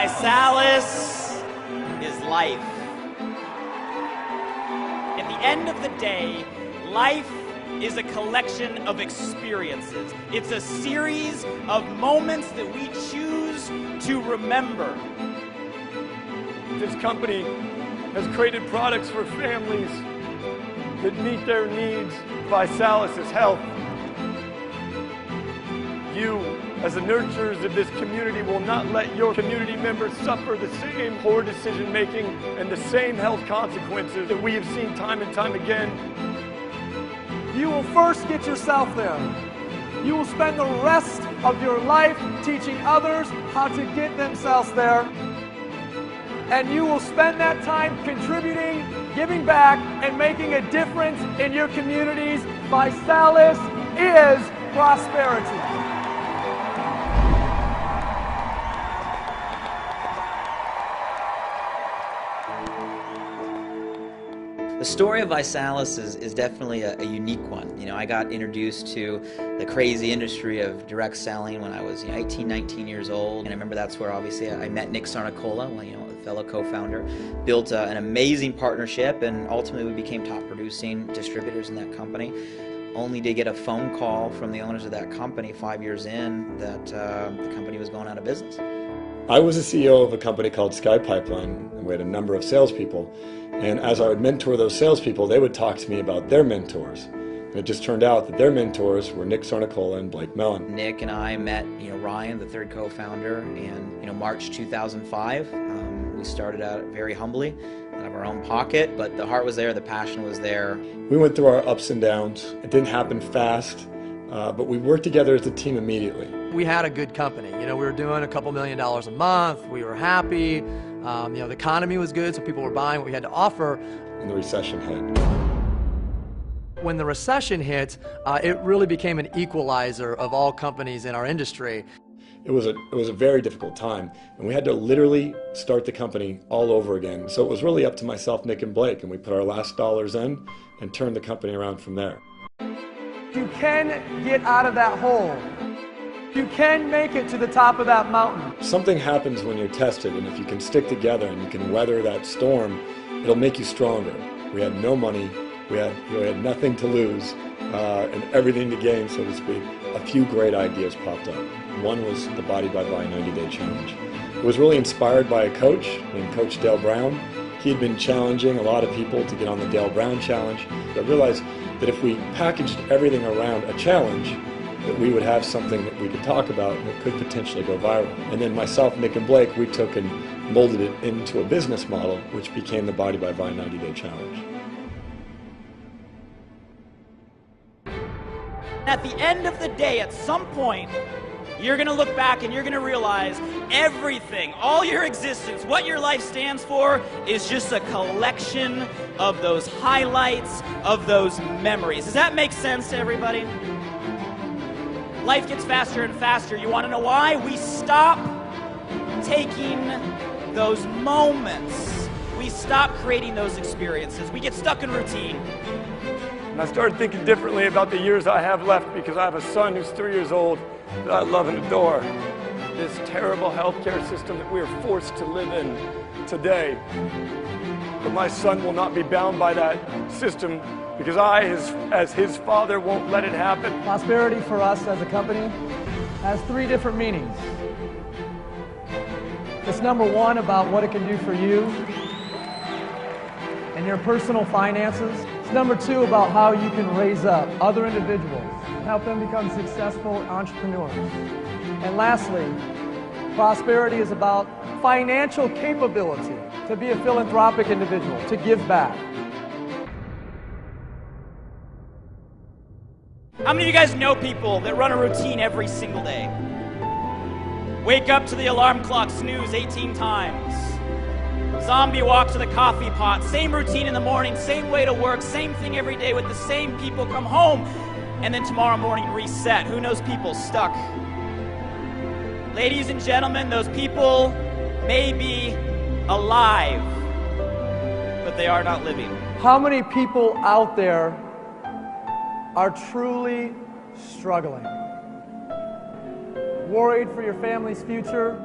ViSalus is life. At the end of the day, life is a collection of experiences. It's a series of moments that we choose to remember. This company has created products for families that meet their needs. ViSalus is health. You, as the nurturers of this community, will not let your community members suffer the same poor decision-making and the same health consequences that we have seen time and time again. You will first get yourself there. You will spend the rest of your life teaching others how to get themselves there. And you will spend that time contributing, giving back, and making a difference in your communities. ViSalus is prosperity. The story of ViSalus is definitely a unique one. You know, I got introduced to the crazy industry of direct selling when I was 18, 19 years old. And I remember that's where obviously I met Nick Sarnicola, a fellow co-founder, built an amazing partnership, and ultimately we became top producing distributors in that company. Only to get a phone call from the owners of that company 5 years in that the company was going out of business. I was the CEO of a company called Sky Pipeline, and we had a number of salespeople. And as I would mentor those salespeople, they would talk to me about their mentors. And it just turned out that their mentors were Nick Sarnicola and Blake Mellon. Nick and I met, Ryan, the third co-founder, in March 2005. We started out very humbly, out of our own pocket, but the heart was there, the passion was there. We went through our ups and downs. It didn't happen fast, but we worked together as a team immediately. We had a good company. We were doing a couple $1 million a month. We were happy. The economy was good, so people were buying what we had to offer. And the recession hit. When the recession hit, it really became an equalizer of all companies in our industry. It was a very difficult time, and we had to literally start the company all over again. So it was really up to myself, Nick, and Blake, and we put our last dollars in and turned the company around from there. You can get out of that hole. You can make it to the top of that mountain. Something happens when you're tested, and if you can stick together and you can weather that storm, it'll make you stronger. We had no money, we had nothing to lose, and everything to gain, so to speak. A few great ideas popped up. One was the Body by Vi 90-Day Challenge. It was really inspired by a coach named Coach Dale Brown. He had been challenging a lot of people to get on the Dale Brown Challenge. I realized that if we packaged everything around a challenge, that we would have something that we could talk about that could potentially go viral. And then myself, Nick, and Blake, we took and molded it into a business model, which became the Body by Vi 90-Day Challenge. At the end of the day, at some point, you're going to look back and you're going to realize everything, all your existence, what your life stands for is just a collection of those highlights, of those memories. Does that make sense to everybody? Life gets faster and faster. You want to know why? We stop taking those moments. We stop creating those experiences. We get stuck in routine. And I started thinking differently about the years I have left because I have a son who's 3 years old that I love and adore. This terrible healthcare system that we are forced to live in today. But my son will not be bound by that system because I, as his father, won't let it happen. Prosperity for us as a company has 3 different meanings. It's number 1 about what it can do for you and your personal finances. It's number 2 about how you can raise up other individuals and help them become successful entrepreneurs. And lastly, prosperity is about financial capability to be a philanthropic individual, to give back. How many of you guys know people that run a routine every single day? Wake up to the alarm clock, snooze 18 times. Zombie walk to the coffee pot, same routine in the morning, same way to work, same thing every day with the same people, come home, and then tomorrow morning reset. Who knows people stuck? Ladies and gentlemen, those people may be alive, but they are not living. How many people out there are truly struggling? Worried for your family's future,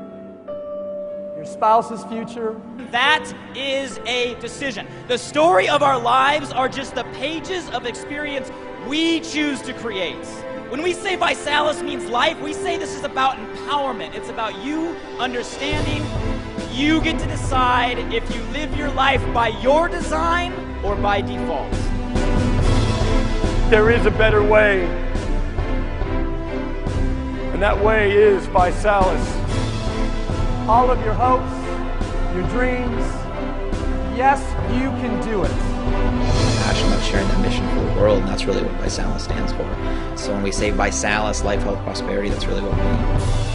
your spouse's future. That is a decision. The story of our lives are just the pages of experience we choose to create. When we say Visalis means life, we say this is about empowerment. It's about you understanding. You get to decide if you live your life by your design or by default. There is a better way, and that way is Visalis. All of your hopes, your dreams, yes, you can do it. Passion of sharing that mission for the world, and that's really what Visalis stands for. So when we say Visalis, life, health, prosperity, that's really what we mean.